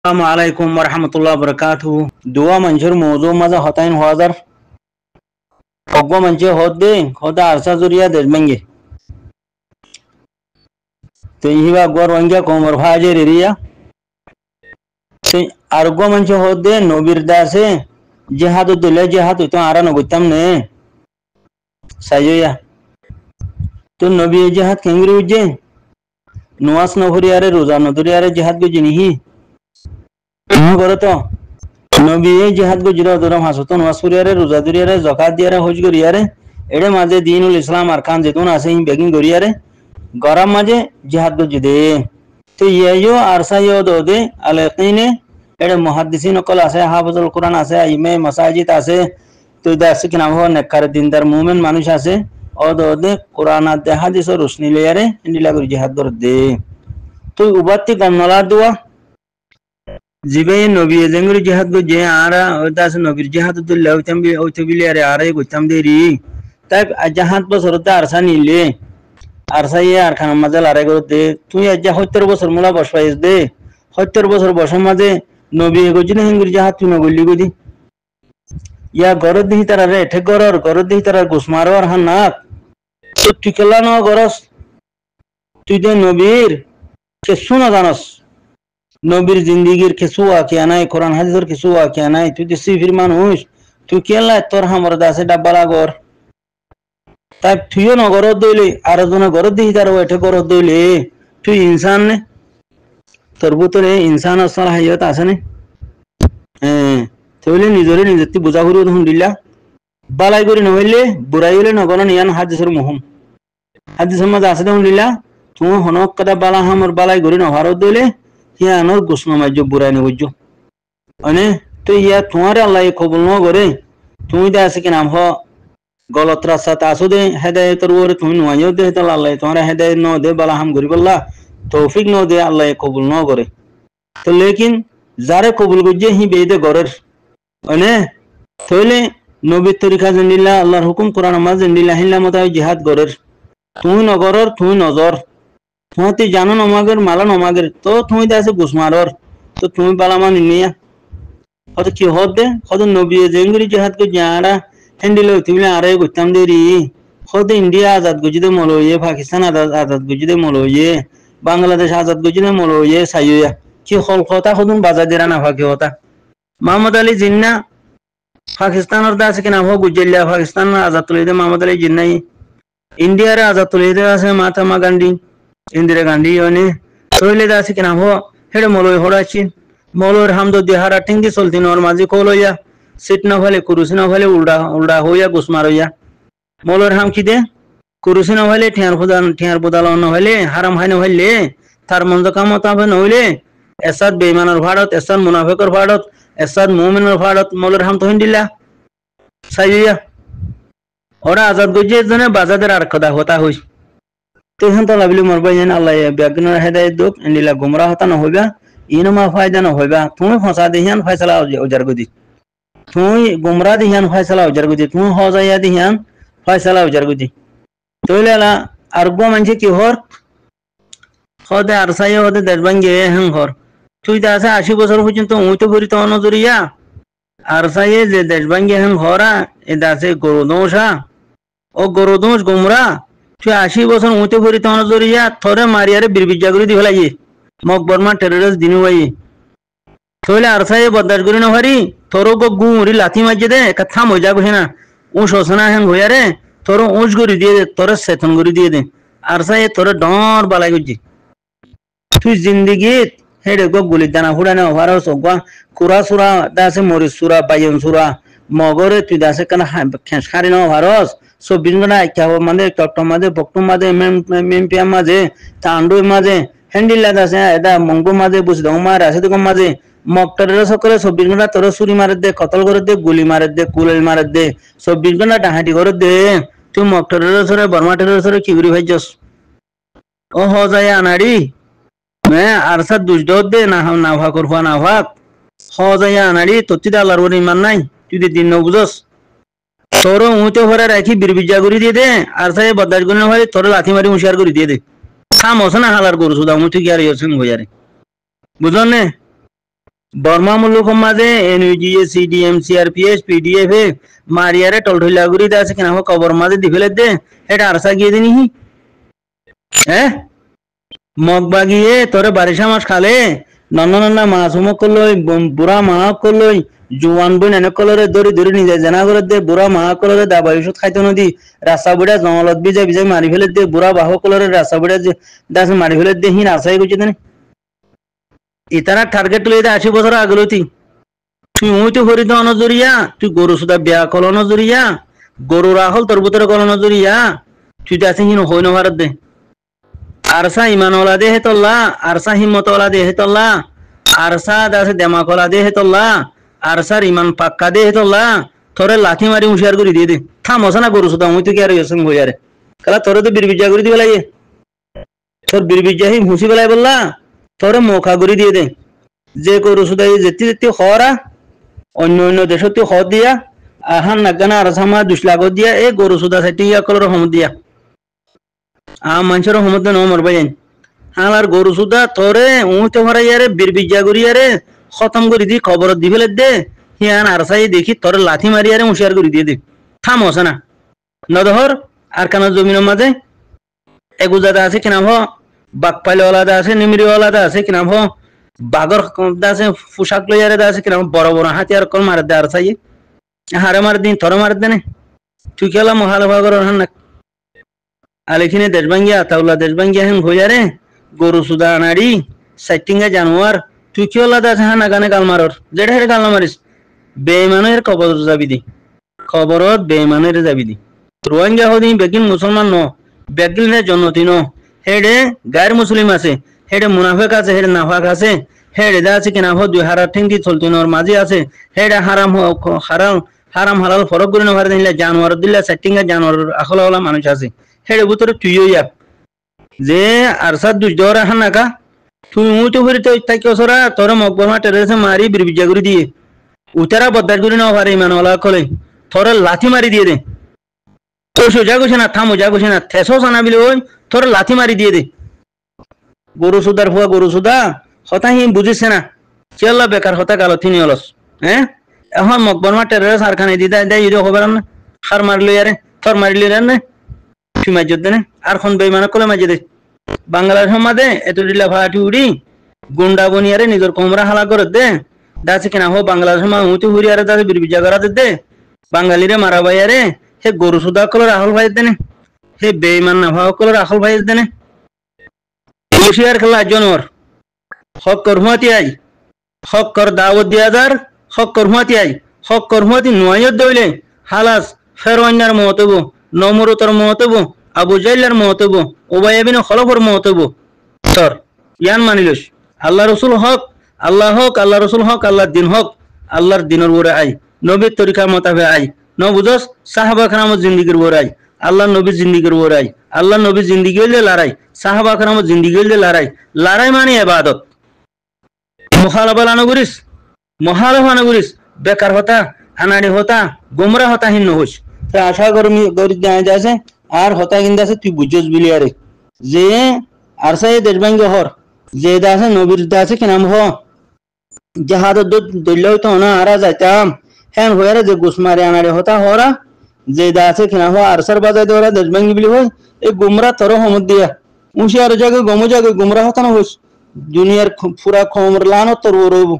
Assalamualaikum warahmatullahi wabarakatuh. Dua manjur mawzu maza hotain hawazar. Ogwa manje hodde hoda arsa zuriya dezmenge. To hiwa gwar wangya komar bhaje ririya. To argwa manje hodde nobir dase jihadu dile jihadu to ara nogutam ne. Sayoya. To nobi jihad kengri uje. Nuwas nohuriyare roza noduriyare jihad go jinihi. করতো নবী জিহাদ গো জিরা দরম হাসতো নওয়াজ করিয়ারে রোজা দরিয়ারে যাকাত দিয়ারে হজ করিয়ারে এডে মাঝে দ্বীনুল ইসলাম আরকান যেতুন আছে ই begging করিয়ারে গরম মাঝে জিহাদ গো জিদে তো ইয়ো আরসা ইয়ো দদে আলাকিনে এডে মুহাদ্দিসিন কল আছে হাফিজুল কুরআন আছে ইমে মাসাজিদ আছে তো দাসে কি নাম হ নেকার দিনদার মুমিন মানুষ আছে ও দদে কুরআন আদ হাদিস ও রোশনি লিয়ারে ইন্দিলা গো জিহাদ দর দে তো উবাতি গমলা দুয়া জিবে নবী জেঙ্গুরি জিহাদ গো যে আরা ওদাস নবীর জিহাদ দুল্লা ওইতামবি ওইতবিলি আরে আরে গোতাম দেরি তাই জাহাদ বছরতে আরসা নিলে আরসা ইয়ে আর খানা মাজাল আরে গো দে তুই আজ 70 বছর মুলা বসবাইস দে 70 বছর বসর মাঝে নবী গজিনে হেঙ্গুরি জাহাদ তুই নগলি গদি ইয়া গরদ দিহি তারা রে ঠে গরদ দিহি তারা গুসমারর হানাক তো তুই কেলা ন গরস তুই দে নবীর কে শুনা জানস নবীর জিন্দিগির কিছু আকিয়া নাই কোরআন হাদিসের কিছু আকিয়া নাই তুই তো সিফির মানুষ তুই কেলা তোর হামর দাসে ডাব্বালা গর তাই তুইও নগর দইলে আর জন গর দিহি তার ওইটা গর দইলে তুই ইনসান নে তোর ভিতরে ইনসান আসল হাইয়ত আছে নে হ্যাঁ তাহলে নিজরে নিজের বুঝা করি আলহামদুলিল্লাহ বালাই করি নহইলে বুড়াই হইলে নগর নিয়ান হাদিসের মুহম হাদিসের মাঝে আছে আলহামদুলিল্লাহ তুমি হনক কথা বালা হামর বালাই করি নহার দইলে ইয়া আনোর গুসনা মাজ্য বুড়াই নবজ্য মানে তো ইয়া তোমার আল্লাহ কবুল ন করে তুমি দে আছে কি নাম হ গলত রাস্তা আসো দে হেদায়েতর ওরে তুমি নয় দে তাহলে আল্লাহ তোমার হেদায়েত ন দে বালা হাম করি বললা তৌফিক ন দে আল্লাহ কবুল ন করে তো লেকিন যারে কবুল করছে হি বেদে গরের মানে তাহলে নবীর তরিকা জানিলা আল্লাহর হুকুম কোরআন নামাজ জানিলা হিল্লা মতাই জিহাদ গরের তুমি নগরর তুমি নজর তুই জানো নমাগের মালা নমাগের তো তুমি দে আছে গুসমারর তো তুমি বালামান নিয়া হয়তো কি হদ দে হয়তো নবী জেঙ্গুরি জিহাদ কো যারা হ্যান্ডেল হইতিলে আরে গুতাম দেরি হয়তো ইন্ডিয়া আজাদ গুজিদে মলইয়ে পাকিস্তান আজাদ গুজিদে মলইয়ে বাংলাদেশ আজাদ গুজিদে মলইয়ে সাইয়া কি হল কথা হদুন বাজার দেরা না ফাকি হতা মোহাম্মদ আলী জিন্না পাকিস্তানের দাসে কিনা হো গুজেলিয়া পাকিস্তান আজাদ তুলে দে মোহাম্মদ আলী জিন্নাই ইন্ডিয়ার আজাদ তুলে দে আছে মহাত্মা গান্ধী ইন্দিরা গান্ধী অনে তৈলে দাসে কিনা হো হেডে মলই হড়াছি মলর হামদ দেহারা টিঙ্গি চলতি নর মাঝি কলইয়া সিট না ফেলে কুরুসি না ফেলে উল্টা হইয়া গুসমার হইয়া মলর হাম কি দে কুরুসি না ফেলে ঠেয়ার বুদাল না হইলে হারাম হাই না হইলে তার মন্দ কামতা নহইলে এসাদ বেঈমানের ভারত এসাদ মুনাফিকর ভারত এসাদ মুমিনের ভারত মলর হাম তো হিন্দিলা সাইয়া ওরা আজাদ গজে জনে বাজাদের আর কথা হতা হই তো এখন তো লাভলি মরবা যেন আল্লাহ ব্যাগনের হেদায়েত দুক ইন্দিলা গুমরা হতা না হইবা ইনমা ফায়দা না হইবা তুমি ফসা দিহান ফয়সালা ওজার গদি তুমি গুমরা দিহান ফয়সালা ওজার গদি তুমি হজাইয়া দিহান ফয়সালা ওজার গদি তইলা আর গো মানছে কি হর হদে আরসাই হদে দেশবাঙ্গে হেন হর তুই তো আছে 80 বছর পর্যন্ত উই তো করি তো নজরিয়া আরসাই যে দেশবাঙ্গে হেন হরা এ দাসে গরুদোষা ও গরুদোষ গুমরা তুই 80 বছর উই তো করি তো নজরিয়া থরে মারিয়ারে বিরবিজাগরি দি ফেলাই মক বর্মা টেররিস্ট দিনু ভাই তইলে আরসাই বদাস করি না হারি তোর গো গুমরি লাথি মাঝে দে কথা মজা কই না ও শোষণা হেন হইয়ারে তোর উঁচ গরি দিয়ে দে তোর সেতন গরি দিয়ে দে আরসাই তোর ডর বালাই গজি তুই জিন্দেগি হেডে গো গুলি দানা হুড়ানো হারো সগা কুরা সুরা দাসে মরি সুরা বায়ন সুরা মগরে তুই দাসে কানা খেস খারি ন ভারস সব বিনগনা কি হবে মানে টটম মাঝে বকটম মাঝে মেমপিয়া মাঝে তান্ডু মাঝে হ্যান্ডিলা দাসে এটা মঙ্গু মাঝে বুঝ দং মার আছে তো মাঝে মকটরের সকলে 24 ঘন্টা তোর সুরি মারে দে কতল করে দে গুলি মারে দে কুলেল মারে দে 24 ঘন্টা ডাহাটি করে দে তুই মকটরের সরে বর্মা টেরের সরে কি করি ভাইজস ও হজায় আনাড়ি মে আরসা দুজদ দে না না ভা করফা না ভাক হজায় আনাড়ি তোতি আল্লাহর ওর ইমান নাই তুই দিন ন বুঝস তোর উঁতে ভরে রাখি বিরবিজা করে দিয়ে দে আরসায় বদাস গুণ হয় তোর লাথি মারি হুঁশিয়ার করে দিয়ে দে খাম হস না হালার গরু সুদা মুঠি কি আর ইয়সিন হইয়ারে বুঝলেন বর্মা মুলুক মাঝে এনইউজিএ সিডিএম সিআরপিএস পিডিএফ এ মারিয়ারে টলঠইলা গুরি দা আছে কিনা কবর মাঝে দি ফেলে দে এটা আরসা গিয়ে দিনি হ্যাঁ মগ বাগিয়ে তোরে বারিশা মাছ খালে নন্ন নন্না মাছ হুমক করলই বুড়া মাহক করলই জোয়ান বই এনে কলরে দড়ি দড়ি নিজে জানা করে দে বুড়া মাহক কলরে দাবাই ওষুধ খাইতে নদী রাস্তা বুড়া জঙ্গলত বিজে বিজে মারি ফেলে দে বুড়া বাহ কলরে রাস্তা বুড়া দাস মারি ফেলে দে হিন আসাই গুছি দেনে ইতারা টার্গেট লইতে 80 বছর আগলতি তুই তো হরিত অনজরিয়া তুই গরু সুদা বিয়া কল নজরিয়া গরু রাহল তোর ভিতরে কল নজরিয়া তুই তো আছে হিন হইন ভারত দে আরসা ইমানওয়ালা দে হেতল্লা আরসা হিম্মতওয়ালা দে হেতল্লা আরসা দাসে দেমাকওয়ালা দে হেতল্লা আরসার ইমান পাক্কা দে হেতল্লা তোরে লাঠি মারি হুঁশিয়ার করে দিয়ে দে থামস না গরু সুদা মুই তো কি আর ইসং হইয়ারে কালা তোরে তো বিরবিজা করে দিবে লাগে তোর বিরবিজা হি হুঁসি বেলায় বললা তোরে মৌকা করে দিয়ে দে যে গরু সুদা যেতে যেতে হরা অন্য অন্য দেশতে হ দিয়া আহান নাগানা আরসা মা 2 লাখ দিয়া এ গরু সুদা সাইটি ইয়া কলর হম দিয়া মানুষের হমদ ন মরবাইন হালার গরু সুদা তোরে উঁতে ভরাইয়ারে বিরবিজা করিয়ারে খতম করে দি খবর দি ফেলে দে হিয়ান আরসাই দেখি তোর লাথি মারিয়ারে হুঁশিয়ার করে দিয়ে দে থাম হসে না নদহর আর কানা জমিনের মাঝে এগুজাদা আছে কিনাম হ বাকপাইলওয়ালা আছে নিমিরিওয়ালা আছে কিনাম হ বাগর আছে পোশাক লইয়ারে আছে কিনাম বড় বড় হাতিয়ার কল মার দে আরসাই হারে মার দিন তোর মার দেনে তুই খেলা মহাল ভাগর হান না আলেখিনে দেশবাঙ্গিয়া তাউলা দেশবাঙ্গিয়া হেন ভইয়ারে গরু সুদা নাড়ি সাইটিঙ্গা জানোয়ার তুই কি হলা দাস হা নাগানে গাল মারর যেটা হেরে গাল মারিস বেঈমানের কবর যাবি দি খবরত বেঈমানের যাবি দি রোহিঙ্গা হদি বেগিন মুসলমান ন বেগিল নে জন্নতি ন হেডে গায়ের মুসলিম আছে হেডে মুনাফিক আছে হেডে নাফাক আছে হেডে দা আছে কিনা দুই হারা ঠেঙ্গি চলতি নর মাঝে আছে হেডে হারাম হারাম হারাম হালাল ফরক করে নভার দিলে জানোয়ার দিলে সাইটিঙ্গা জানোয়ার আখলাওয়ালা মানুষ আছে হেডে ভিতরে তুইও ইয়া যে আরসাদ দুই দর হান নাকা তুই তো ফিরে তো তাকে ওসরা তোর মকবরমা টেরেছে মারি বিরবিজা করে দিয়ে উতারা বদার করে নাও পারে ইমানওয়ালা কলে তোর লাথি মারি দিয়ে দে তোর সোজা গুছে না থামো যা গুছে না থেসো সানা বিলে ওই তোর লাথি মারি দিয়ে দে গরু সুদার ফুয়া গরু সুদা হতা হি বুঝিছে না চেল্লা বেকার হতা গালো তিনি অলস হ্যাঁ এখন মকবরমা টেরেছে সারখানে দিদা দেয় যদি হবে না হার মারলো ইয়ারে থর মারিলি না তুই মাইজত দে আর খন বেইমানা কলে মাইজে দে বাংলার সমাজে এত ডিলা ফাটি উড়ি গুন্ডা বনিয়ারে নিজের কোমরা হালা করে দে দাসে কিনা হো বাংলার সমাজ হুঁচু হুরিয়ারে দাসে বিরবিজা করা দে বাঙালিরে মারা বাইয়ারে হে গরু সুদা কলর আহল ভাই দেনে হে বেইমান না ভাও কলর আহল ভাই দেনে হুশিয়ার খেলা জনর হক করহুয়াতি আই হক কর দাওয়াত দিয়াদার হক করহুয়াতি আই হক করহুয়াতি নয়ত দইলে হালাস ফেরওয়ান্নার মতব নমরুতর মতব আবু জাইলার মতব উবাই ইবনে খলফর মতব তোর ইয়ান মানিলস আল্লাহ রাসূল হক আল্লাহ রাসূল হক আল্লাহর দিন হক আল্লাহর দিনের ওরে আই নবীর তরিকা মোতাবেক আই ন বুঝস সাহাবা کرامর জিন্দেগির ওরে আই আল্লাহ নবীর জিন্দেগির ওরে আই আল্লাহ নবীর জিন্দেগি হইলে লড়াই সাহাবা کرامর জিন্দেগি হইলে লড়াই লড়াই মানে ইবাদত মুখালাফা না করিস বেকার হতা আনাড়ি হতা গোমরা হতা হিন হইস তা আশা করি যাচ্ছে আর হতা কিন্তু আছে তুই বুঝছস বিলি আরে যে আরসাই দেশবাঙ্গ হর যে আছে নবীর আছে কি নাম হ জাহাদ দইল তো না আরা যাইতাম হ্যাঁ হইয়ারে যে গুসমারে আনাড়ি হতা হরা যে আছে কি নাম হ আরসার বাজাই দেওয়া দেশবাঙ্গি বিলি হয় এই গুমরা তর হমদ দিয়া উঁশি আর জাগে গমো জাগে গুমরা হতা না হইস দুনিয়ার পুরা খমর লানো তোর রইব